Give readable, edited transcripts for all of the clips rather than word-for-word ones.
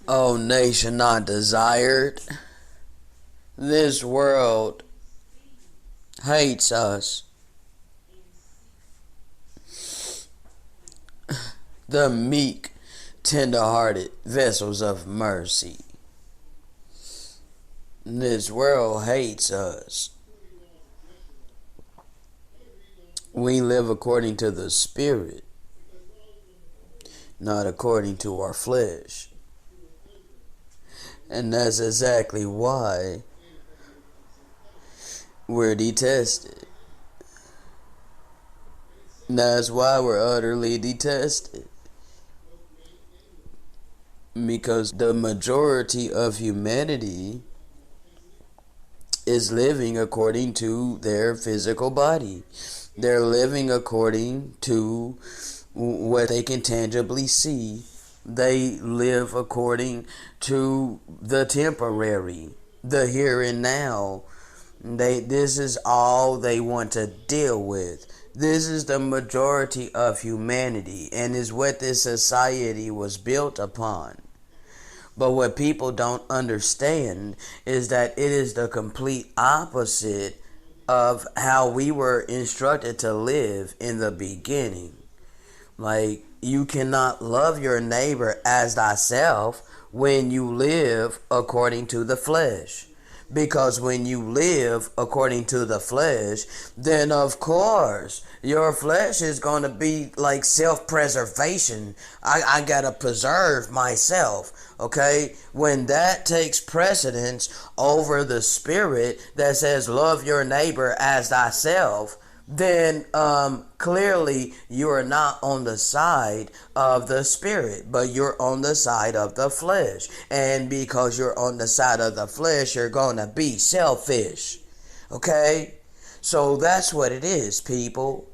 O nation not desired, this world hates us. The meek, tender-hearted vessels of mercy. This world hates us. We live according to the Spirit, not according to our flesh. And that's exactly why we're detested. That's why we're utterly detested. Because the majority of humanity is living according to their physical body. They're living according to what they can tangibly see. They live according to the temporary, the here and now. This is all they want to deal with. This is the majority of humanity and is what this society was built upon. But what people don't understand is that it is the complete opposite of how we were instructed to live in the beginning. Like, you cannot love your neighbor as thyself when you live according to the flesh. Because when you live according to the flesh, then of course your flesh is going to be like self-preservation. I got to preserve myself. Okay? When that takes precedence over the spirit that says love your neighbor as thyself, then clearly you are not on the side of the spirit, but you're on the side of the flesh. And because you're on the side of the flesh, you're going to be selfish. Okay? So that's what it is, people.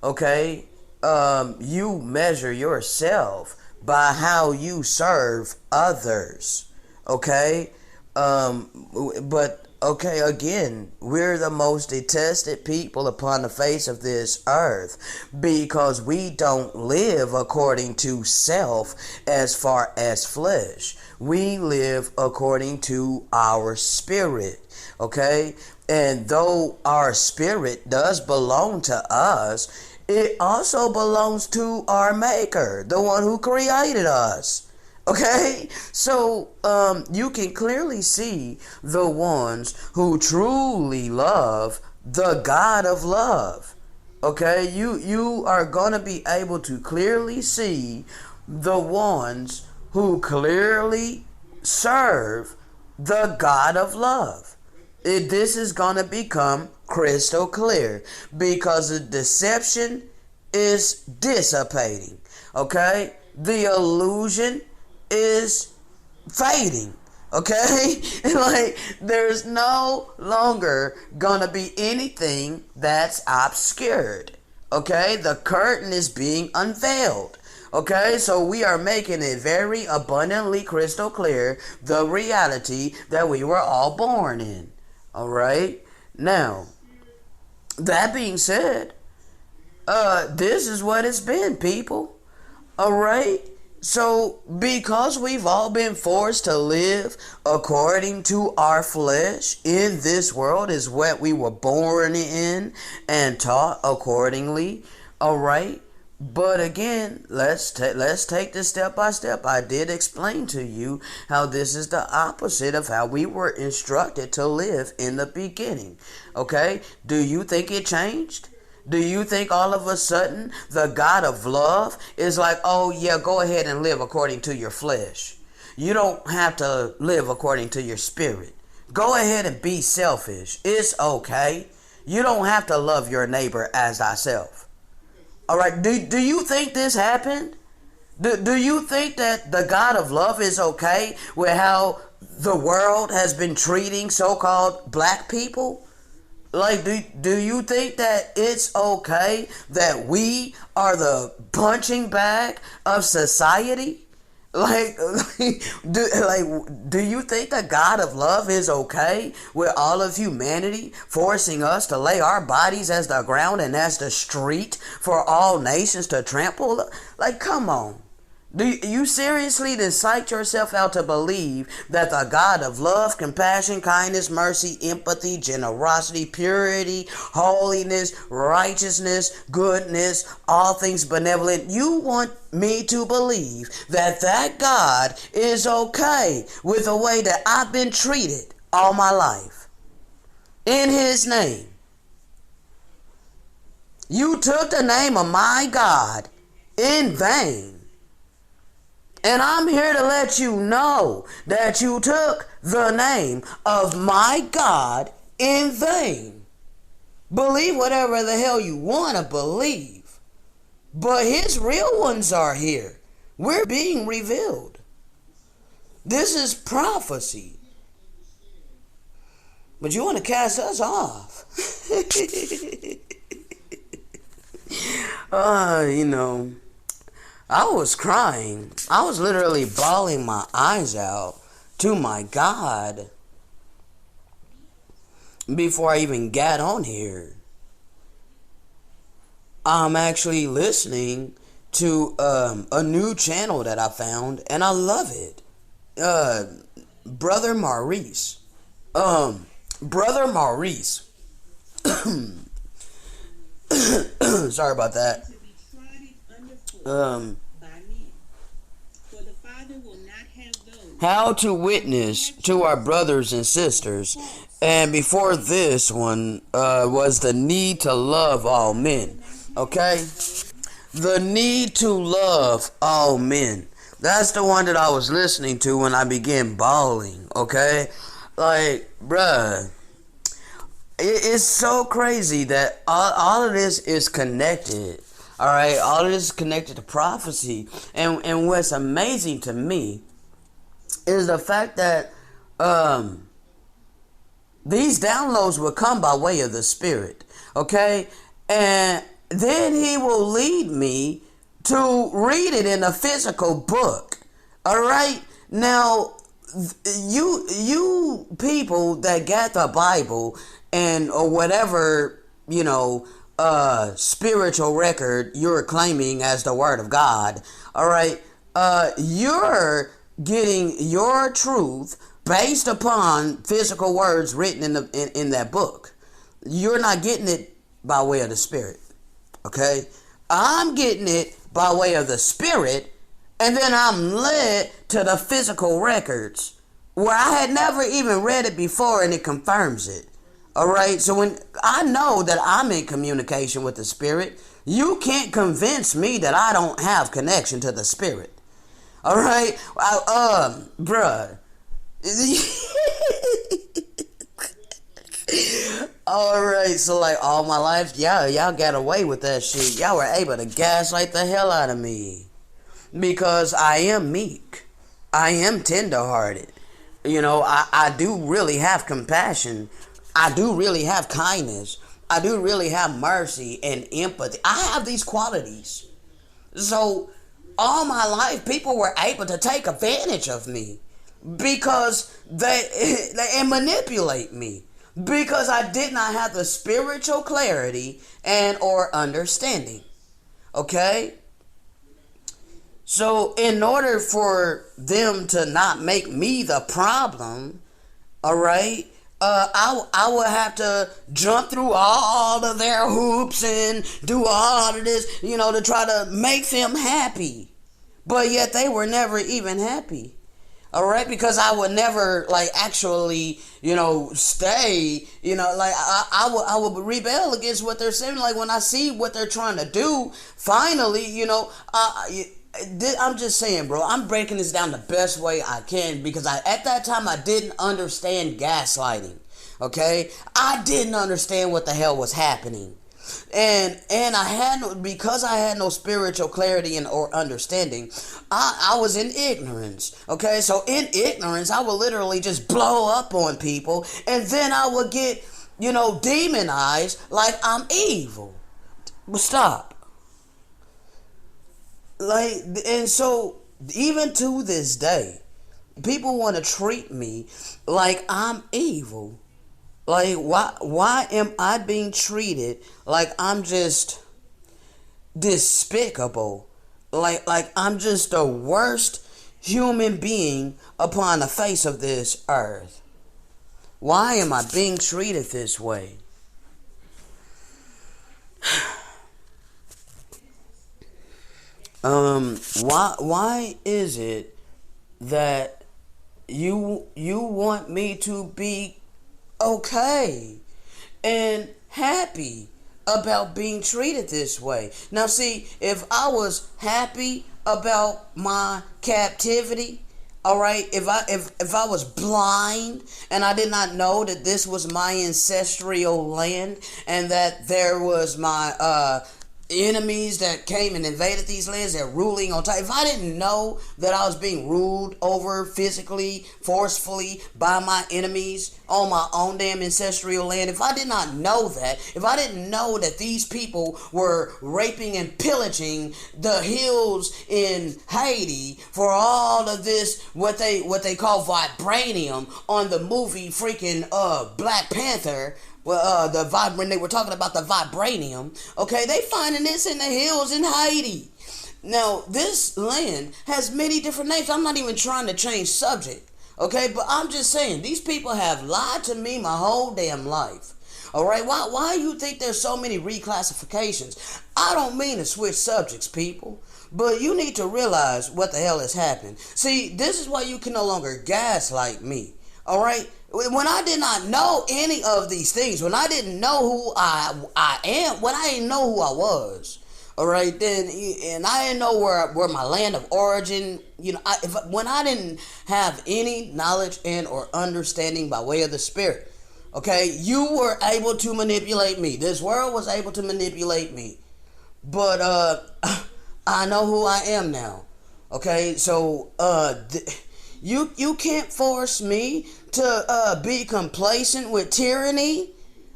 Okay? You measure yourself by how you serve others. Okay? But okay, again, we're the most detested people upon the face of this earth because we don't live according to self as far as flesh. We live according to our spirit, okay? And though our spirit does belong to us, it also belongs to our Maker, the one who created us. Okay, so you can clearly see the ones who truly love the God of love. Okay, you are gonna be able to clearly see the ones who clearly serve the God of love. This is gonna become crystal clear because the deception is dissipating. Okay, the illusion is fading. Okay? Like, there's no longer gonna be anything that's obscured. Okay? The curtain is being unveiled. Okay? So we are making it very abundantly crystal clear the reality that we were all born in. Alright? Now, that being said, this is what it's been, people. Alright? So, because we've all been forced to live according to our flesh in this world is what we were born in and taught accordingly, alright? But again, let's take this step by step. I did explain to you how this is the opposite of how we were instructed to live in the beginning, okay? Do you think it changed? Do you think all of a sudden the God of love is like, oh yeah, go ahead and live according to your flesh. You don't have to live according to your spirit. Go ahead and be selfish. It's okay. You don't have to love your neighbor as thyself. Alright, do you think this happened? Do you think that the God of love is okay with how the world has been treating so-called black people? Like, do you think that it's okay that we are the punching bag of society? Do you think the God of love is okay with all of humanity forcing us to lay our bodies as the ground and as the street for all nations to trample? Like, come on. Do you seriously then psych yourself out to believe that the God of love, compassion, kindness, mercy, empathy, generosity, purity, holiness, righteousness, goodness, all things benevolent, you want me to believe that that God is okay with the way that I've been treated all my life? In his name. You took the name of my God in vain. And I'm here to let you know that you took the name of my God in vain. Believe whatever the hell you want to believe. But his real ones are here. We're being revealed. This is prophecy. But you want to cast us off. You know, I was crying. I was literally bawling my eyes out to my God before I even got on here. I'm actually listening to a new channel that I found, and I love it. Brother Maurice. Brother Maurice. Sorry about that. How to witness to our brothers and sisters. And before this one was the need to love all men. Okay? The need to love all men. That's the one that I was listening to when I began bawling. Okay? Like, bruh. It's so crazy that all of this is connected. Alright? All of this is connected to prophecy. And what's amazing to me is the fact that these downloads will come by way of the Spirit. Okay? And then he will lead me to read it in a physical book. Alright? Now, you people that got the Bible and or whatever, spiritual record you're claiming as the Word of God, alright? You're getting your truth based upon physical words written in that book. You're not getting it by way of the Spirit. Okay? I'm getting it by way of the Spirit, and then I'm led to the physical records where I had never even read it before, and it confirms it. Alright? So when I know that I'm in communication with the Spirit, you can't convince me that I don't have connection to the Spirit. Alright? Bruh. Alright, so like all my life, y'all got away with that shit. Y'all were able to gaslight the hell out of me. Because I am meek. I am tenderhearted. I do really have compassion. I do really have kindness. I do really have mercy and empathy. I have these qualities. So all my life, people were able to take advantage of me because they manipulate me because I did not have the spiritual clarity and or understanding. Okay? So in order for them to not make me the problem, all right, I would have to jump through all of their hoops and do all of this, to try to make them happy. But yet they were never even happy. Alright, because I would never actually, stay, I would rebel against what they're saying. Like when I see what they're trying to do, finally, I'm just saying, bro, I'm breaking this down the best way I can because at that time I didn't understand gaslighting. Okay? I didn't understand what the hell was happening. And because I had no spiritual clarity or understanding, I was in ignorance. Okay? So in ignorance, I would literally just blow up on people, and then I would get, demonized like I'm evil. But stop. And so even to this day, people want to treat me like I'm evil. Like, why am I being treated like I'm just despicable? like I'm just the worst human being upon the face of this earth. Why am I being treated this way? Why is it that you want me to be okay and happy about being treated this way? Now see, if I was happy about my captivity, all right, if I was blind and I did not know that this was my ancestral land and that there was my enemies that came and invaded these lands that ruling on top, if I didn't know that I was being ruled over physically, forcefully by my enemies on my own damn ancestral land, if I did not know that, if I didn't know that these people were raping and pillaging the hills in Haiti for all of this what they call vibranium on the movie freaking Black Panther, when they were talking about the vibranium, okay, they finding this in the hills in Haiti. Now, this land has many different names. I'm not even trying to change subject, okay, but I'm just saying these people have lied to me my whole damn life. All right, why you think there's so many reclassifications? I don't mean to switch subjects, people, but you need to realize what the hell has happened. See, this is why you can no longer gaslight me. All right, when I did not know any of these things, when I didn't know who I am, when I didn't know who I was, all right, then, and I didn't know where my land of origin, when I didn't have any knowledge and or understanding by way of the Spirit, okay, you were able to manipulate me. This world was able to manipulate me, but I know who I am now. Okay, so you can't force me to be complacent with tyranny.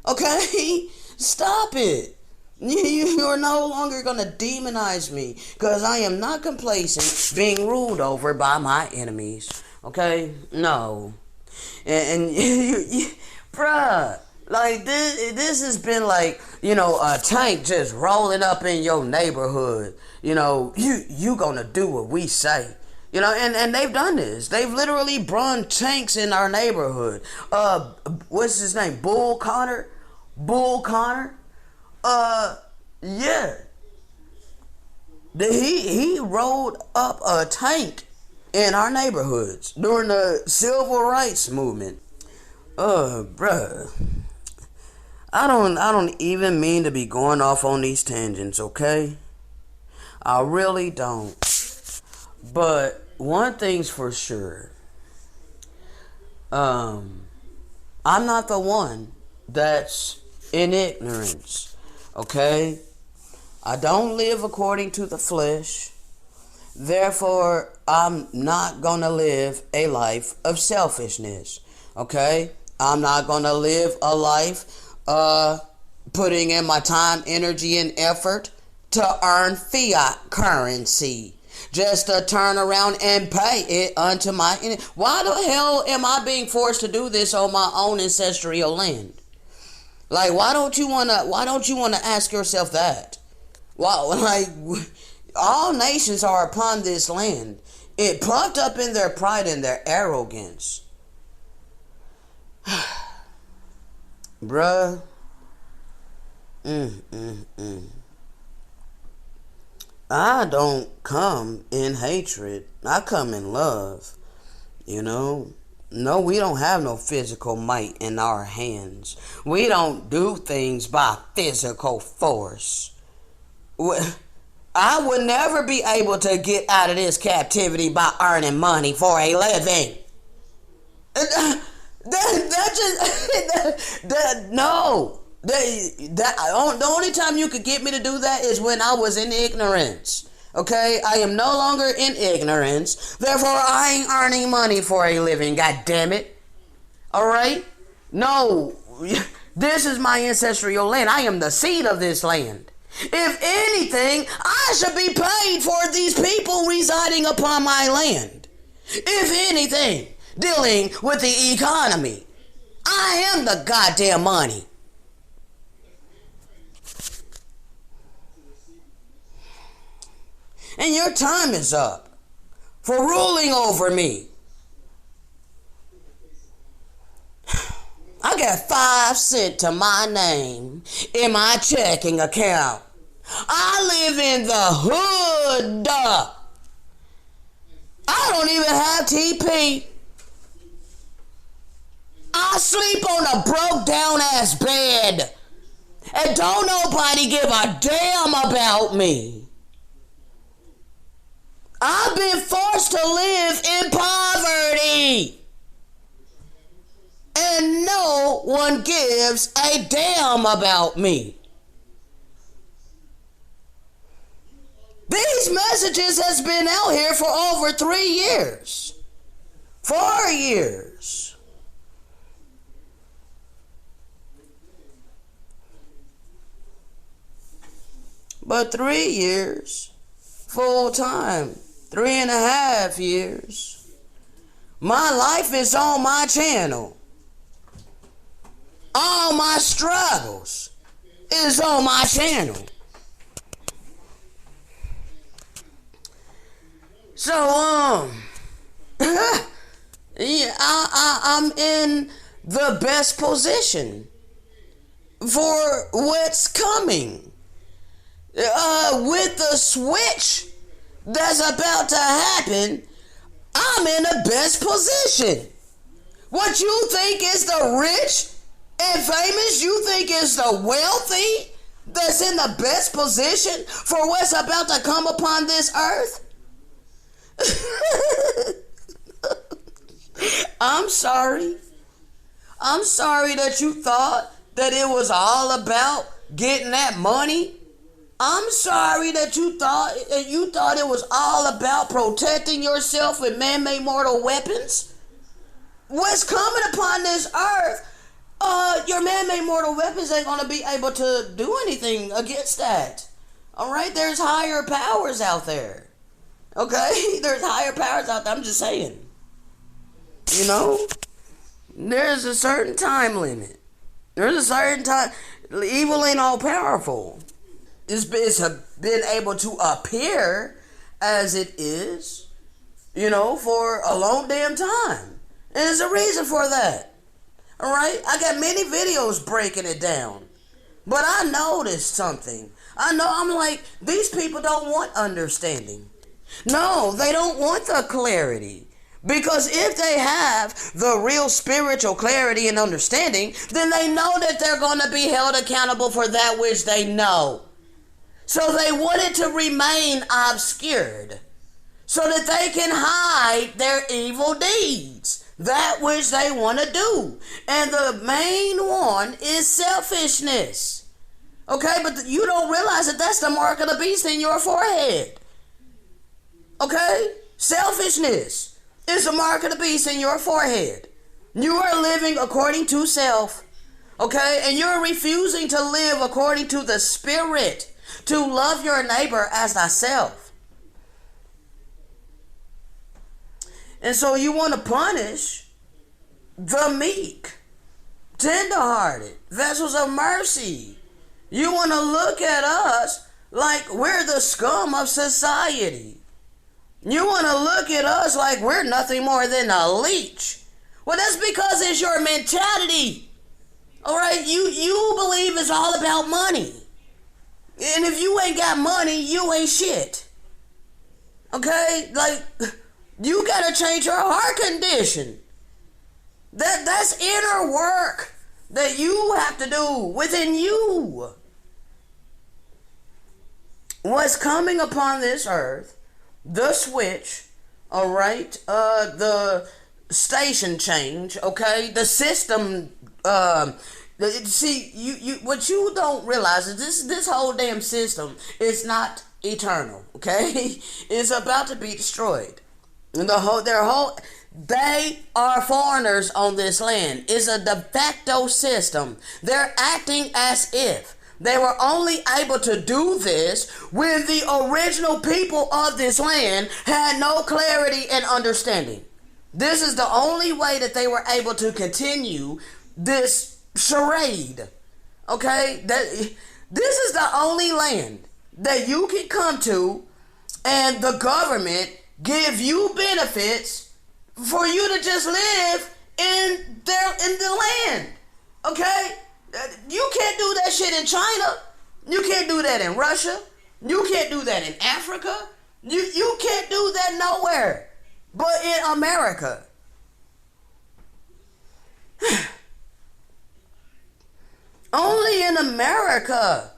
Okay, stop it. You are no longer going to demonize me because I am not complacent being ruled over by my enemies. Okay, no. And bruh, like this has been like, a tank just rolling up in your neighborhood. You gonna do what we say. And they've done this. They've literally brung tanks in our neighborhood. What's his name? Bull Connor? Yeah. He rolled up a tank in our neighborhoods during the civil rights movement. Bruh. I don't even mean to be going off on these tangents, okay? I really don't. But one thing's for sure. I'm not the one that's in ignorance, okay? I don't live according to the flesh. Therefore, I'm not gonna live a life of selfishness, okay? I'm not gonna live a life putting in my time, energy, and effort to earn fiat currency just to turn around and pay it unto my enemy. Why the hell am I being forced to do this on my own ancestral land? Like, why don't you wanna ask yourself that? Why, like, all nations are upon this land. It puffed up in their pride and their arrogance. Bruh. I don't come in hatred. I come in love. No, we don't have no physical might in our hands. We don't do things by physical force. I would never be able to get out of this captivity by earning money for a living. No. The only time you could get me to do that is when I was in ignorance. Okay? I am no longer in ignorance. Therefore, I ain't earning money for a living. God damn it. Alright? No. This is my ancestral land. I am the seed of this land. If anything, I should be paid for these people residing upon my land. If anything, dealing with the economy. I am the goddamn money. And your time is up for ruling over me. I got 5 cents to my name in my checking account. I live in the hood. I don't even have TP. I sleep on a broke down ass bed. And don't nobody give a damn about me. I've been forced to live in poverty. And no one gives a damn about me. These messages has been out here for over 3 years. 4 years. But 3 years, full time, 3.5 years. My life is on my channel. All my struggles is on my channel. So, yeah, I'm in the best position for what's coming. With the switch that's about to happen, I'm in the best position. What you think is the rich and famous, you think is the wealthy that's in the best position for what's about to come upon this earth? I'm sorry. I'm sorry that you thought that it was all about getting that money. I'm sorry that you thought it was all about protecting yourself with man-made mortal weapons. What's coming upon this earth, your man-made mortal weapons ain't gonna be able to do anything against that. All right, there's higher powers out there. Okay, there's higher powers out there. I'm just saying. You know, there's a certain time limit. There's a certain time. Evil ain't all powerful. It's been able to appear as it is, you know, for a long damn time. And there's a reason for that. All right? I got many videos breaking it down. But I noticed something. I'm like, these people don't want understanding. No, they don't want the clarity. Because if they have the real spiritual clarity and understanding, then they know that they're going to be held accountable for that which they know. So they want it to remain obscured so that they can hide their evil deeds, that which they want to do. And the main one is selfishness. Okay, but you don't realize that that's the mark of the beast in your forehead. Okay? Selfishness is the mark of the beast in your forehead. You are living according to self. Okay? And you're refusing to live according to the Spirit. To love your neighbor as thyself. And so you want to punish the meek, tenderhearted, vessels of mercy. You want to look at us like we're the scum of society. You want to look at us like we're nothing more than a leech. Well, that's because it's your mentality. All right, you believe it's all about money. And if you ain't got money, you ain't shit. Okay? Like, you gotta change your heart condition. That's inner work that you have to do within you. What's coming upon this earth, the switch, all right, the station change, okay, the system, see, you what you don't realize is this whole damn system is not eternal, okay? It's about to be destroyed. And they are foreigners on this land. It's a de facto system. They're acting as if they were only able to do this when the original people of this land had no clarity and understanding. This is the only way that they were able to continue this charade. Okay? This is the only land that you can come to and the government give you benefits for you to just live in the land. Okay? You can't do that shit in China. You can't do that in Russia. You can't do that in Africa. You can't do that nowhere but in America. Only in America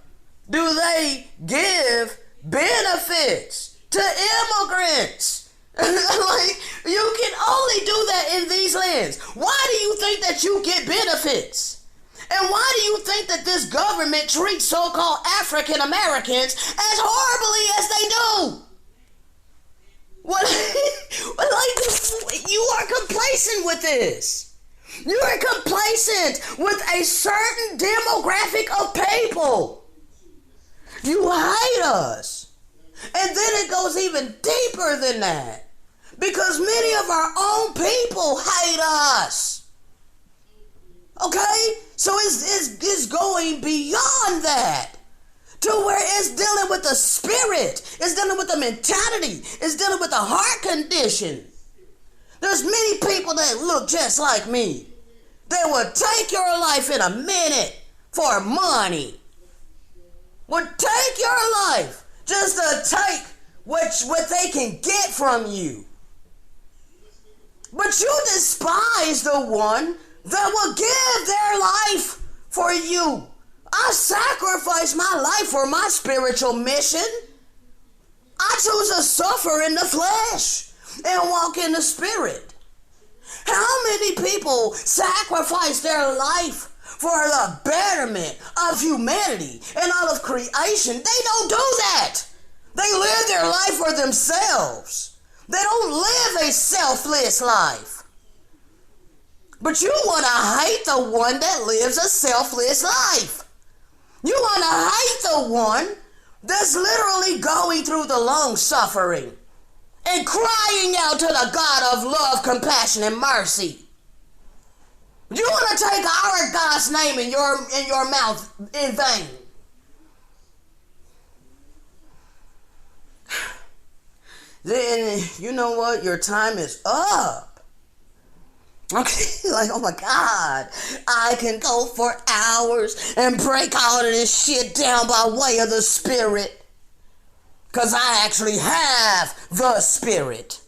do they give benefits to immigrants. Like, you can only do that in these lands. Why do you think that you get benefits? And why do you think that this government treats so-called African Americans as horribly as they do? What? Like, you are complacent with this. You are complacent with a certain demographic of people. You hate us. And then it goes even deeper than that. Because many of our own people hate us. Okay? So it's going beyond that. To where it's dealing with the spirit. It's dealing with the mentality. It's dealing with the heart condition. There's many people that look just like me. They will take your life in a minute for money. Would take your life just to take what they can get from you. But you despise the one that will give their life for you. I sacrifice my life for my spiritual mission. I choose to suffer in the flesh and walk in the spirit. How many people sacrifice their life for the betterment of humanity and all of creation? They don't do that. They live their life for themselves. They don't live a selfless life. But you want to hate the one that lives a selfless life. You want to hate the one that's literally going through the long suffering and crying out to the God of love, compassion, and mercy. You want to take our God's name in your mouth in vain. Then, you know what? Your time is up. Okay, like, oh my God, I can go for hours and break all of this shit down by way of the Spirit. Because I actually have the Spirit.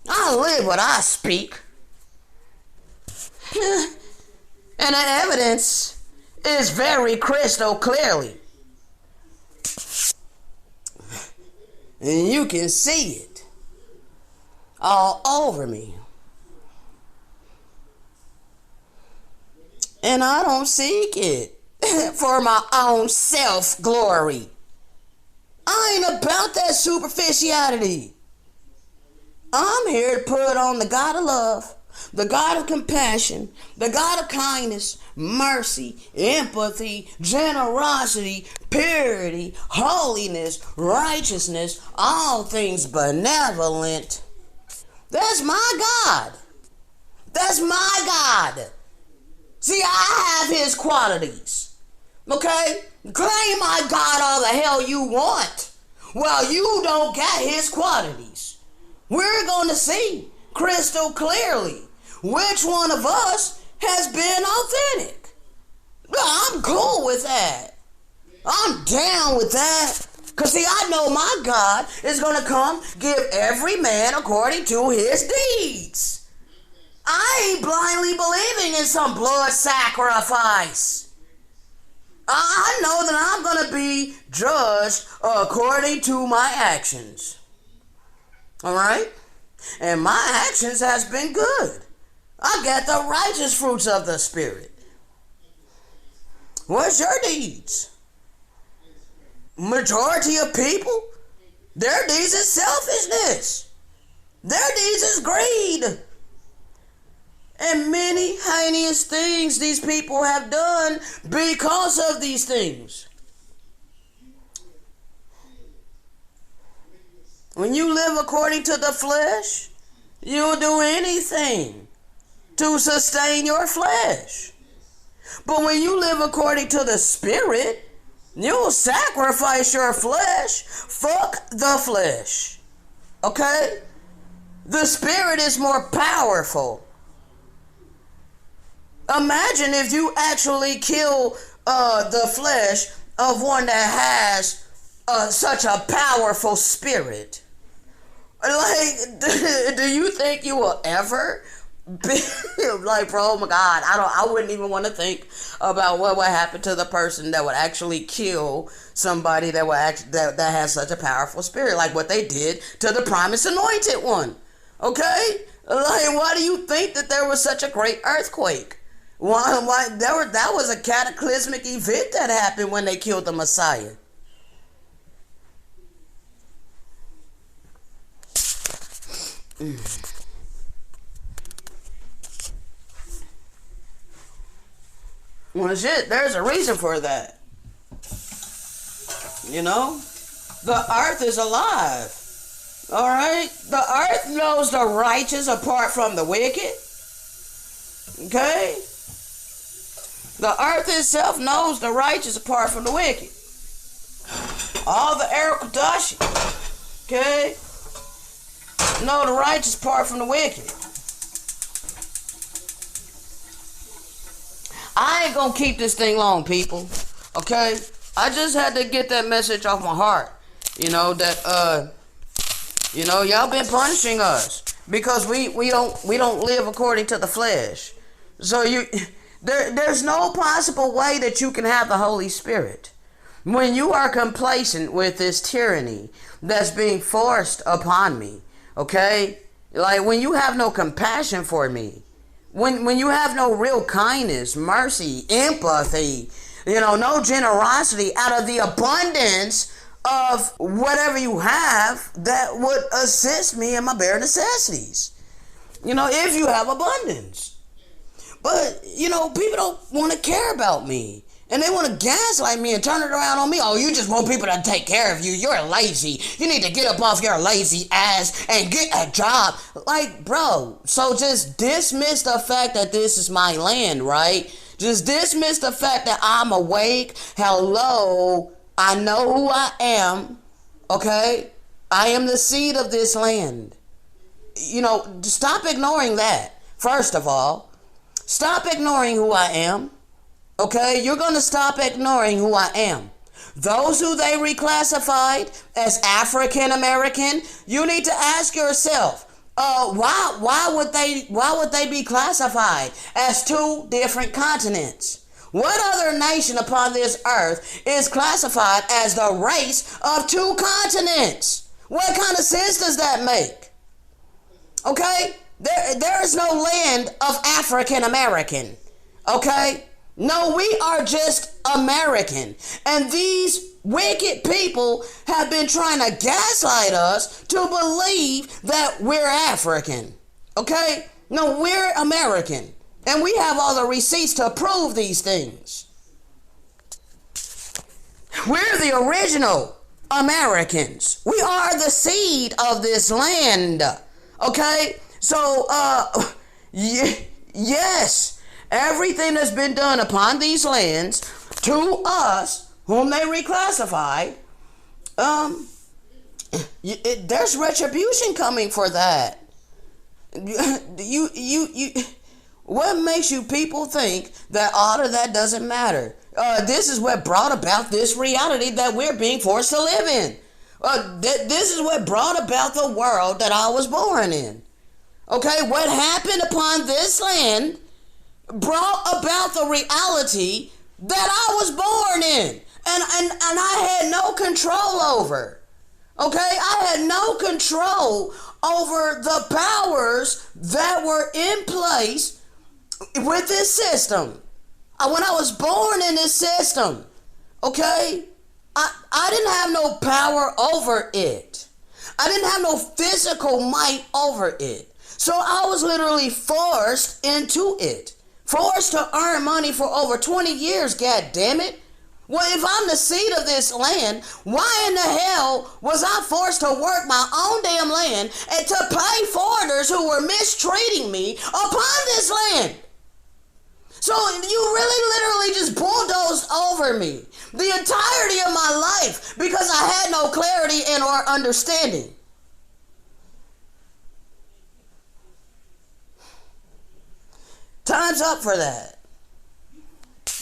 I live what I speak. And the evidence is very crystal clearly. And you can see it all over me. And I don't seek it for my own self-glory. I ain't about that superficiality. I'm here to put on the God of love, the God of compassion, the God of kindness, mercy, empathy, generosity, purity, holiness, righteousness, all things benevolent. That's my God. That's my God. See, I have his qualities. Okay? Claim my God all the hell you want. Well, you don't got his qualities. We're going to see crystal clearly which one of us has been authentic. I'm cool with that. I'm down with that. Because see, I know my God is going to come give every man according to his deeds. I ain't blindly believing in some blood sacrifice. I know that I'm going to be judged according to my actions. All right? And my actions has been good. I got the righteous fruits of the Spirit. What's your deeds? Majority of people, their deeds is selfishness. Their deeds is greed. And many heinous things these people have done because of these things. When you live according to the flesh, you'll do anything to sustain your flesh. But when you live according to the Spirit, You sacrifice your flesh. Fuck the flesh. Okay? The spirit is more powerful. Imagine if you actually kill the flesh of one that has such a powerful spirit. Like, do you think you will ever be like, bro? Oh my God, I wouldn't even want to think about what would happen to the person that would actually kill somebody that that has such a powerful spirit, like what they did to the promised anointed one. Okay, like, why do you think that there was such a great earthquake? Why that was a cataclysmic event that happened when they killed the Messiah. Well, shit, there's a reason for that. You know? The earth is alive. Alright? The earth knows the righteous apart from the wicked. Okay? The earth itself knows the righteous apart from the wicked. All the Erikodashi, okay, know the righteous apart from the wicked. I ain't gonna keep this thing long, people. Okay? I just had to get that message off my heart. You know, that y'all been punishing us because we don't live according to the flesh. So there's no possible way that you can have the Holy Spirit when you are complacent with this tyranny that's being forced upon me. Okay? Like, when you have no compassion for me, when you have no real kindness, mercy, empathy, no generosity out of the abundance of whatever you have that would assist me in my bare necessities. If you have abundance. But, people don't want to care about me. And they want to gaslight me and turn it around on me. Oh, you just want people to take care of you. You're lazy. You need to get up off your lazy ass and get a job. Like, bro, so just dismiss the fact that this is my land, right? Just dismiss the fact that I'm awake. Hello, I know who I am, okay? I am the seed of this land. Stop ignoring that, first of all. Stop ignoring who I am. Okay, you're going to stop ignoring who I am. Those who they reclassified as African American, you need to ask yourself, why would they be classified as two different continents? What other nation upon this earth is classified as the race of two continents? What kind of sense does that make? Okay? There is no land of African American. Okay? No, we are just American. And these wicked people have been trying to gaslight us to believe that we're African. Okay? No, we're American. And we have all the receipts to prove these things. We're the original Americans. We are the seed of this land. Okay? So, yes, everything that's been done upon these lands to us, whom they reclassified, there's retribution coming for that. What makes you people think that all of that doesn't matter? This is what brought about this reality that we're being forced to live in. This is what brought about the world that I was born in. Okay, what happened upon this land brought about the reality that I was born in. And I had no control over. Okay, I had no control over the powers that were in place with this system. When I was born in this system, okay, I didn't have no power over it. I didn't have no physical might over it. So I was literally forced into it. Forced to earn money for over 20 years, god damn it. Well, if I'm the seed of this land, why in the hell was I forced to work my own damn land and to pay foreigners who were mistreating me upon this land? So you really literally just bulldozed over me the entirety of my life because I had no clarity and or understanding. Time's up for that.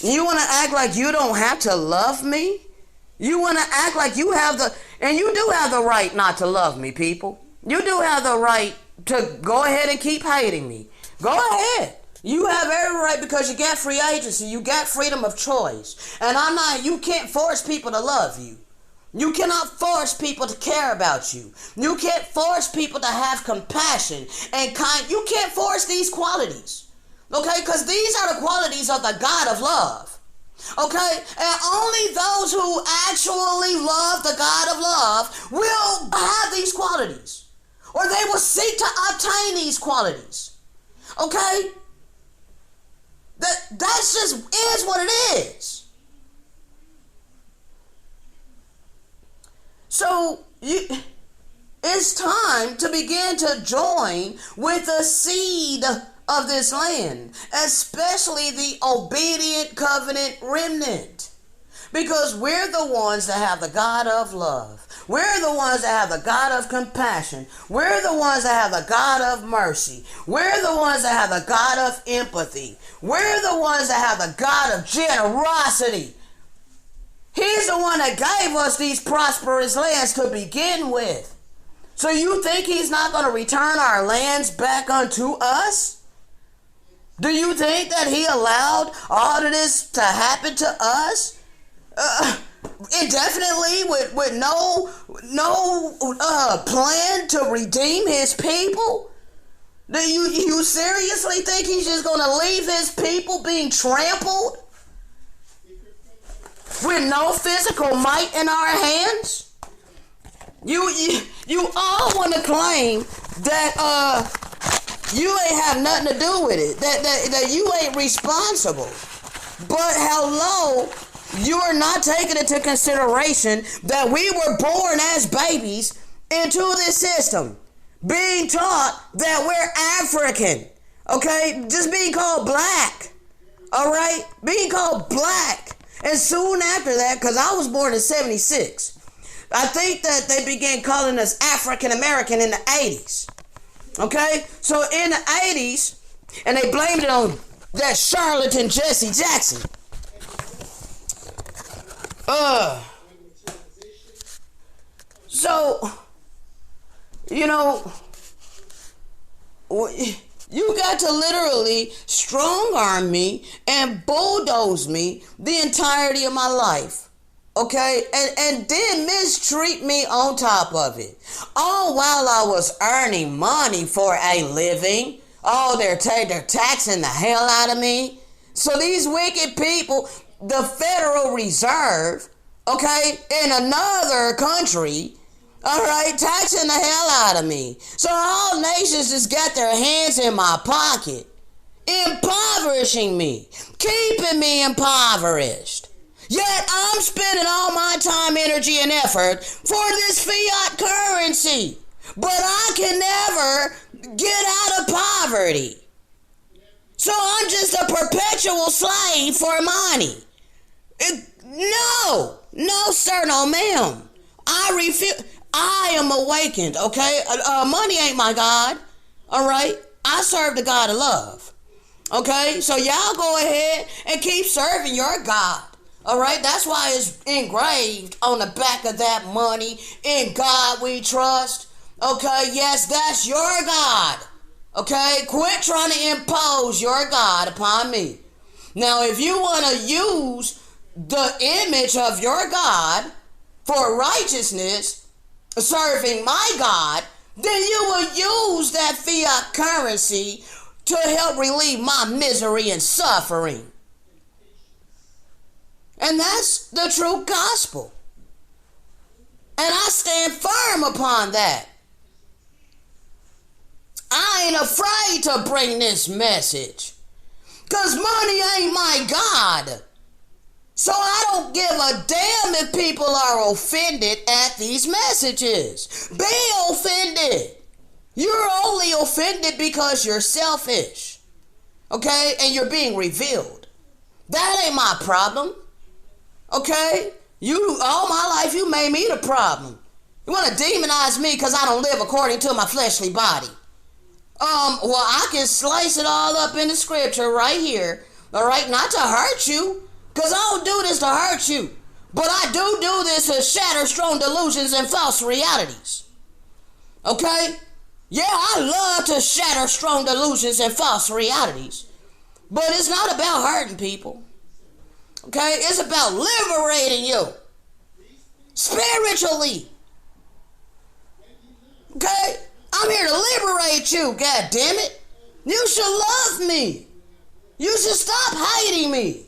You want to act like you don't have to love me? You want to act like you have and you do have the right not to love me, people. You do have the right to go ahead and keep hating me. Go ahead. You have every right because you got free agency. You got freedom of choice. And you can't force people to love you. You cannot force people to care about you. You can't force people to have compassion and kind. You can't force these qualities. Okay? Because these are the qualities of the God of love. Okay? And only those who actually love the God of love will have these qualities. Or they will seek to obtain these qualities. Okay? That's just is what it is. So it's time to begin to join with the seed of this land, especially the obedient covenant remnant, because we're the ones that have the God of love. We're the ones that have the God of compassion. We're the ones that have the God of mercy. We're the ones that have the God of empathy. We're the ones that have the God of generosity. He's the one that gave us these prosperous lands to begin with. So you think he's not going to return our lands back unto us? Do you think that he allowed all of this to happen to us? Indefinitely with no plan to redeem his people? Do you seriously think he's just going to leave his people being trampled with no physical might in our hands? You all want to claim that you ain't have nothing to do with it, that you ain't responsible. But hello, you are not taking into consideration that we were born as babies into this system, being taught that we're African, okay? Just being called black, all right? Being called black. And soon after that, because I was born in 76, I think that they began calling us African American in the 80s, okay? So in the 80s, and they blamed it on that charlatan Jesse Jackson. So, you know, you got to literally strong arm me and bulldoze me the entirety of my life, okay? And then mistreat me on top of it. All while I was earning money for a living. Oh, they're taxing the hell out of me. So these wicked people, the Federal Reserve, okay, in another country, all right, taxing the hell out of me. So all nations just got their hands in my pocket, impoverishing me, keeping me impoverished. Yet I'm spending all my time, energy, and effort for this fiat currency. But I can never get out of poverty. So I'm just a perpetual slave for money. No, sir, no, ma'am. I refuse. I am awakened, okay? Money ain't my God, all right? I serve the God of love, okay? So y'all go ahead and keep serving your God, all right? That's why it's engraved on the back of that money, in God we trust, okay? Yes, that's your God, okay? Quit trying to impose your God upon me. Now, if you want to use the image of your God for righteousness, serving my God, then you will use that fiat currency to help relieve my misery and suffering. And that's the true gospel. And I stand firm upon that. I ain't afraid to bring this message, because money ain't my God. So I don't give a damn if people are offended at these messages. Be offended. You're only offended because you're selfish. Okay? And you're being revealed. That ain't my problem. Okay? All my life, you made me the problem. You want to demonize me because I don't live according to my fleshly body. Well, I can slice it all up in the scripture right here. All right? Not to hurt you, because I don't do this to hurt you. But I do this to shatter strong delusions and false realities. Okay? Yeah, I love to shatter strong delusions and false realities. But it's not about hurting people. Okay? It's about liberating you. Spiritually. Okay? I'm here to liberate you, God damn it. You should love me. You should stop hating me.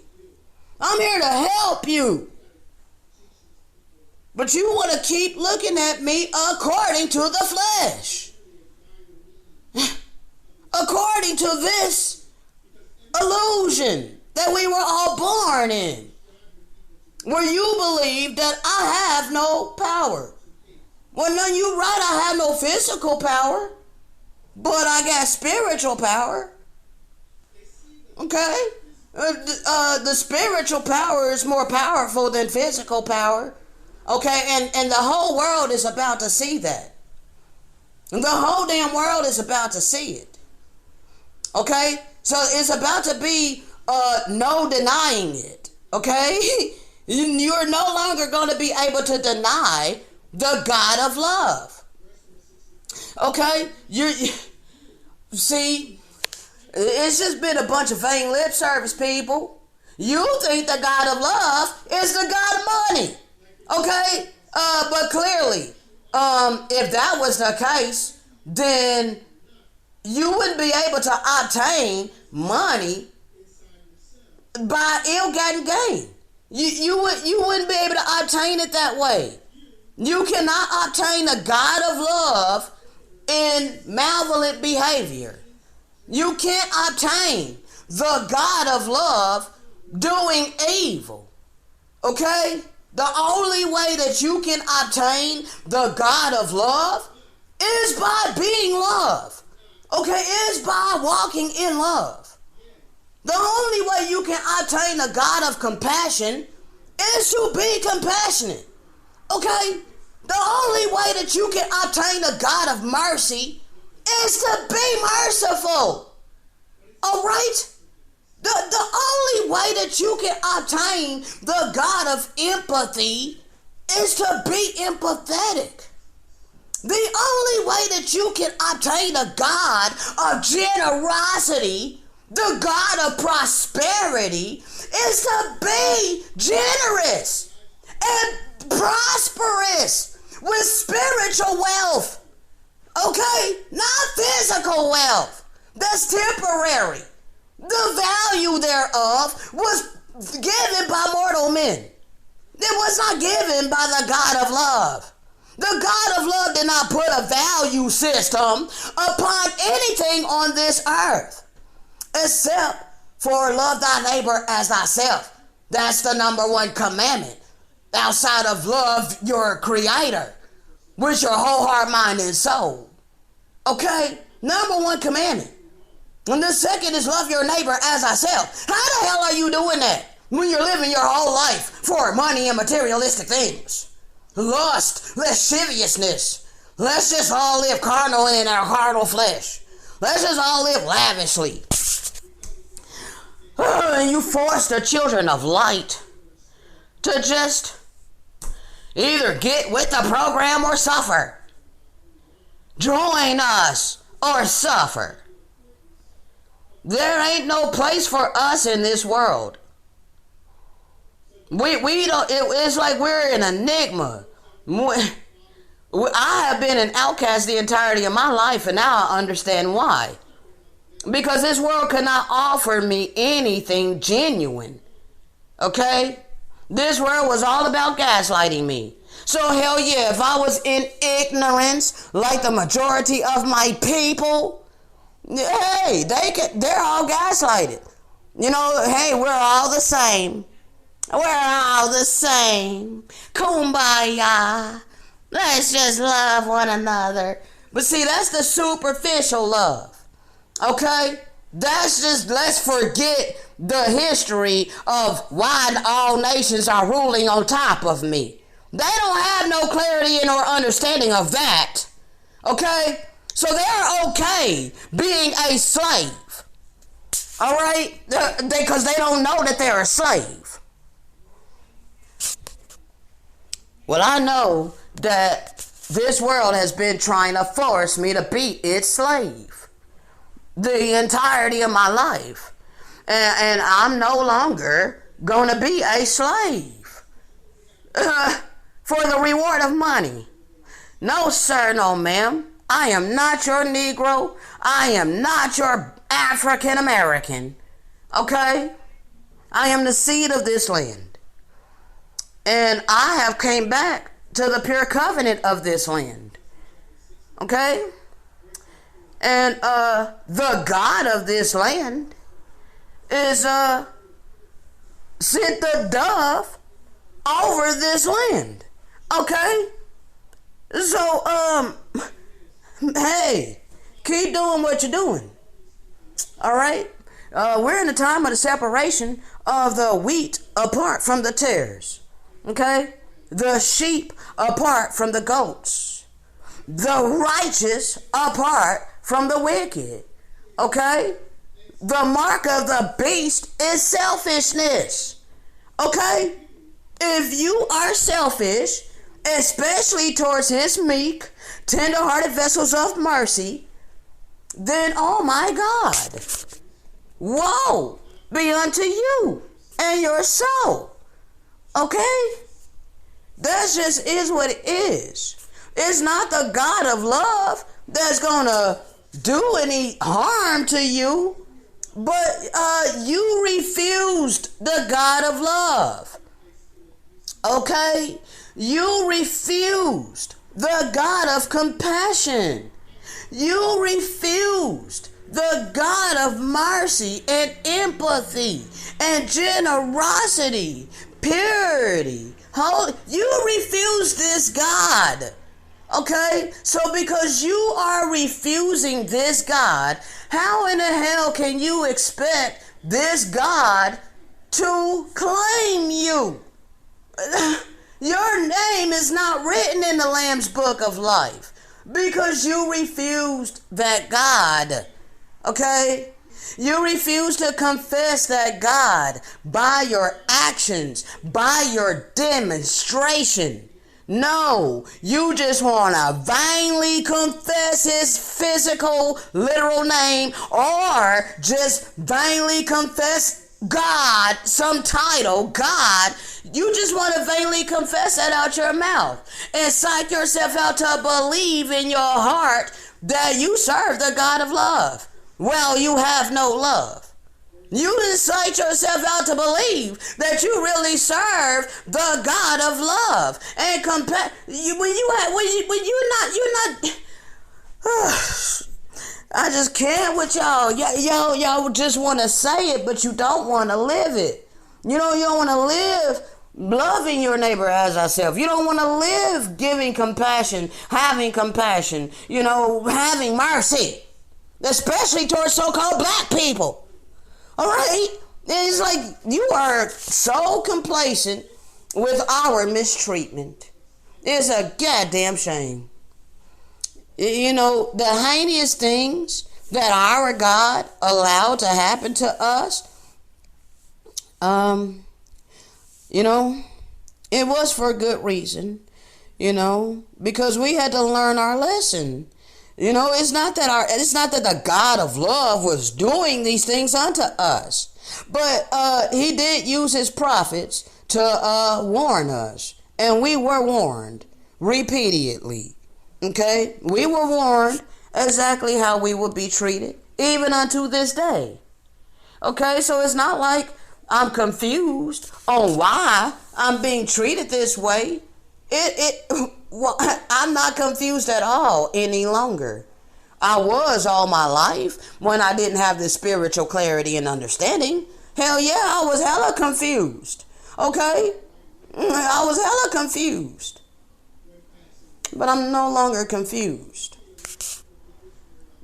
I'm here to help you. But you want to keep looking at me according to the flesh. According to this illusion that we were all born in. Where you believe that I have no power. Well, no, you're right, I have no physical power. But I got spiritual power. Okay? The spiritual power is more powerful than physical power. Okay? And the whole world is about to see that. And the whole damn world is about to see it. Okay? So it's about to be no denying it. Okay? You're no longer going to be able to deny the God of love. Okay? See, it's just been a bunch of vain lip service, people. You think the God of love is the God of money. Okay? But clearly, if that was the case, then you wouldn't be able to obtain money by ill-gotten gain. You wouldn't be able to obtain it that way. You cannot obtain the God of love in malevolent behavior. You can't obtain the God of love doing evil. Okay? The only way that you can obtain the God of love is by being love. Okay? Is by walking in love. The only way you can obtain the God of compassion is to be compassionate. Okay? The only way that you can obtain the God of mercy is to be merciful. All right? The only way that you can obtain the God of empathy is to be empathetic. The only way that you can obtain the God of generosity, the God of prosperity, is to be generous and prosperous with spiritual wealth. Okay? Not physical wealth. That's temporary. The value thereof was given by mortal men. It was not given by the God of love. The God of love did not put a value system upon anything on this earth except for love thy neighbor as thyself. That's the number one commandment. Outside of love your creator with your whole heart, mind, and soul. Okay? Number one commandment. And the second is love your neighbor as thyself. How the hell are you doing that when you're living your whole life for money and materialistic things? Lust, lasciviousness. Let's just all live carnal in our carnal flesh. Let's just all live lavishly. And you force the children of light to just either get with the program or suffer. Join us or suffer. There ain't no place for us in this world. We don't. It's like we're an enigma. I have been an outcast the entirety of my life, and now I understand why. Because this world cannot offer me anything genuine. Okay? This world was all about gaslighting me. So hell yeah, if I was in ignorance like the majority of my people, hey, they're all gaslighted. You know, hey, we're all the same. We're all the same. Kumbaya. Let's just love one another. But see, that's the superficial love. Okay? Let's forget the history of why all nations are ruling on top of me. They don't have no clarity nor understanding of that. Okay? So they're okay being a slave. All right? Because they don't know that they're a slave. Well, I know that this world has been trying to force me to be its slave the entirety of my life. And I'm no longer going to be a slave for the reward of money. No, sir, no, ma'am. I am not your Negro. I am not your African American. Okay? I am the seed of this land. And I have came back to the pure covenant of this land. Okay? And the God of this land is sent the dove over this land. Okay? So, hey, keep doing what you're doing. All right? We're in the time of the separation of the wheat apart from the tares. Okay? The sheep apart from the goats. The righteous apart from the wicked. Okay? The mark of the beast is selfishness. Okay? If you are selfish, especially towards his meek, tender-hearted vessels of mercy, then, oh my God, woe be unto you and your soul. Okay? That just is what it is. It's not the God of love that's going to do any harm to you, but you refused the God of love. Okay? You refused the God of compassion. You refused the God of mercy and empathy and generosity, purity. You refuse this God. Okay? So because you are refusing this God, how in the hell can you expect this God to claim you? Your name is not written in the Lamb's Book of Life because you refused that God. Okay? You refuse to confess that God by your actions, by your demonstration. No, you just want to vainly confess his physical, literal name, or just vainly confess God, some title, God. You just want to vainly confess that out your mouth and psych yourself out to believe in your heart that you serve the God of love. Well, you have no love. You incite yourself out to believe that you really serve the God of love and I just can't with y'all. Y'all just want to say it, but you don't want to live it. You don't want to live loving your neighbor as ourselves. You don't want to live giving compassion, having compassion, having mercy, especially towards so-called black people. All right? It's like you are so complacent with our mistreatment. It's a goddamn shame. The heinous things that our God allowed to happen to us, it was for a good reason, because we had to learn our lesson. It's not that the God of love was doing these things unto us, but he did use his prophets to warn us, and we were warned repeatedly. Okay, we were warned exactly how we would be treated, even unto this day. Okay, so it's not like I'm confused on why I'm being treated this way. I'm not confused at all any longer. I was all my life when I didn't have this spiritual clarity and understanding. Hell yeah, I was hella confused. Okay? I was hella confused. But I'm no longer confused.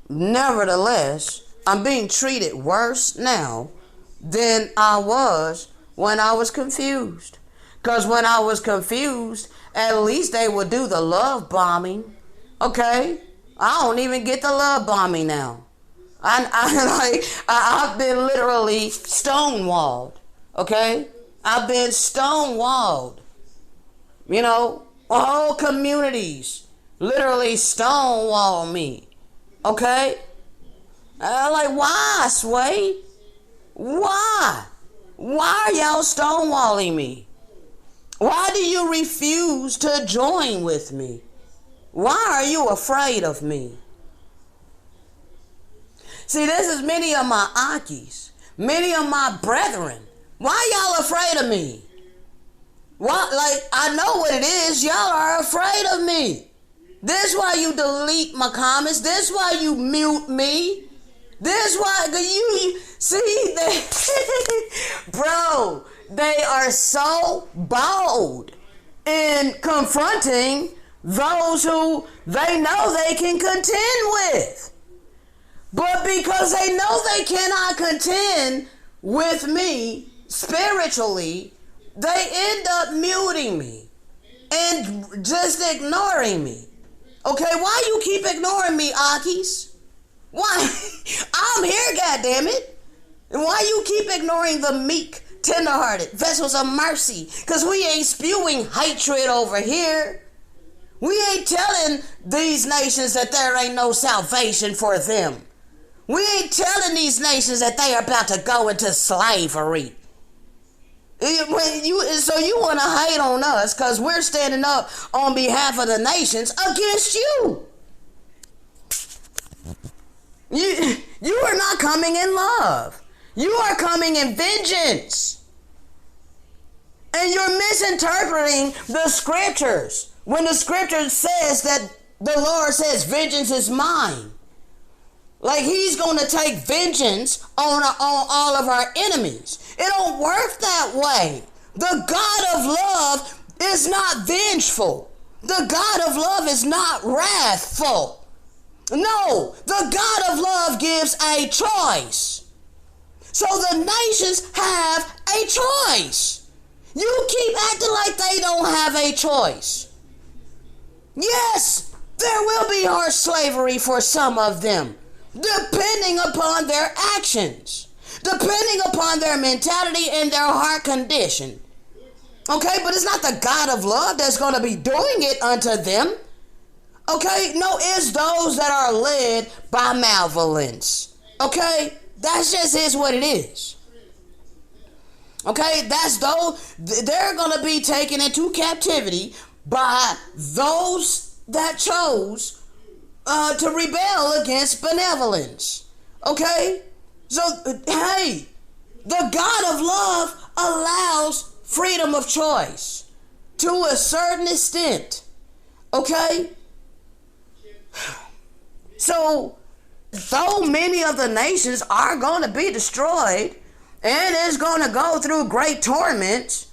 Nevertheless, I'm being treated worse now than I was when I was confused. Because when I was confused, at least they would do the love bombing. Okay? I don't even get the love bombing now. I've been literally stonewalled. Okay? I've been stonewalled. You know, whole communities literally stonewall me. Okay? Like, why, Sway? Why? Why are y'all stonewalling me? Why do you refuse to join with me? Why are you afraid of me? See, this is many of my Akis, many of my brethren. Why y'all afraid of me? Why? Like, I know what it is. Y'all are afraid of me. This why you delete my comments. This why you mute me. This why you see they, bro. They are so bold in confronting those who they know they can contend with. But because they know they cannot contend with me spiritually, they end up muting me and just ignoring me. Okay, why you keep ignoring me, Akis? Why? I'm here, goddammit. And why you keep ignoring the meek, tenderhearted vessels of mercy? Because we ain't spewing hatred over here. We ain't telling these nations that there ain't no salvation for them. We ain't telling these nations that they are about to go into slavery. So you want to hate on us because we're standing up on behalf of the nations against you. You are not coming in love. You are coming in vengeance. And you're misinterpreting the scriptures. When the scripture says that the Lord says, vengeance is mine. Like he's going to take vengeance on all of our enemies. It don't work that way. The God of love is not vengeful. The God of love is not wrathful. No, the God of love gives a choice. So the nations have a choice. You keep acting like they don't have a choice. Yes, there will be harsh slavery for some of them, depending upon their actions, depending upon their mentality and their heart condition. Okay, but it's not the God of love that's going to be doing it unto them. Okay, no, it's those that are led by malevolence. Okay, that's just is what it is. Okay, that's those, they're going to be taken into captivity by those that chose to rebel against benevolence. Okay, so hey, the God of love allows freedom of choice to a certain extent. Okay, so though many of the nations are going to be destroyed and is going to go through great torment,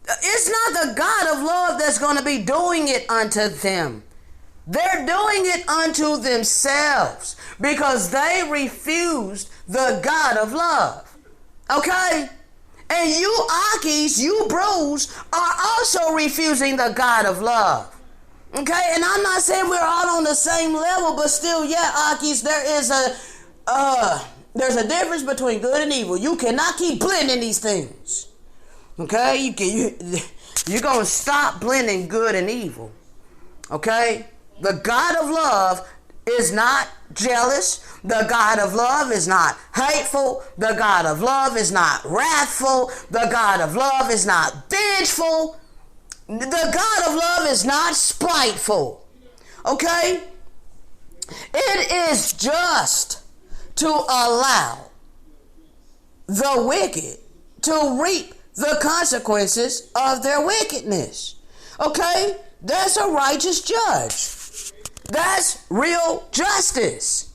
it's not the God of love that's going to be doing it unto them. They're doing it unto themselves because they refused the God of love. Okay? And you Akis, you Bruce, are also refusing the God of love. Okay? And I'm not saying we're all on the same level, but still, yeah, Akis, there's a difference between good and evil. You cannot keep blending these things. Okay? You're going to stop blending good and evil. Okay? The God of love is not jealous. The God of love is not hateful. The God of love is not wrathful. The God of love is not vengeful. The God of love is not spiteful. Okay? It is just to allow the wicked to reap the consequences of their wickedness. Okay? That's a righteous judge. That's real justice.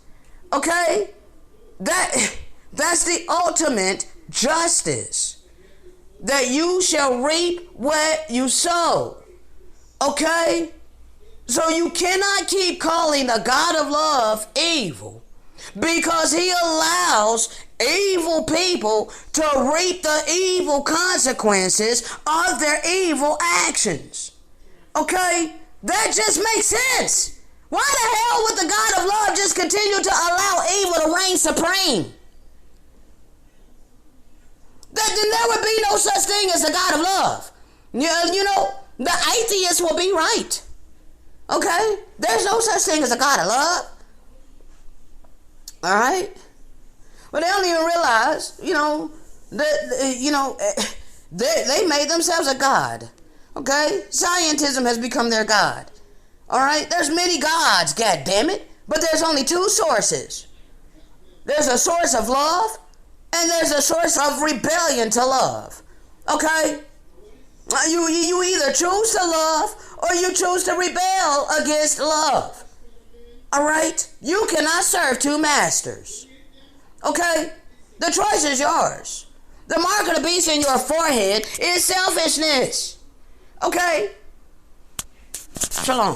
Okay? That's the ultimate justice. That you shall reap what you sow. Okay? So you cannot keep calling the God of love evil because he allows evil people to reap the evil consequences of their evil actions. Okay? That just makes sense. Why the hell would the God of love just continue to allow evil to reign supreme? Then there would be no such thing as a God of love. You know, the atheist will be right. Okay? There's no such thing as a God of love. All right? But they don't even realize, they made themselves a God. Okay? Scientism has become their God. All right? There's many gods, God damn it. But there's only two sources. There's a source of love, and there's a source of rebellion to love. Okay? You either choose to love or you choose to rebel against love. All right? You cannot serve two masters. Okay? The choice is yours. The mark of the beast in your forehead is selfishness. Okay? Shalom.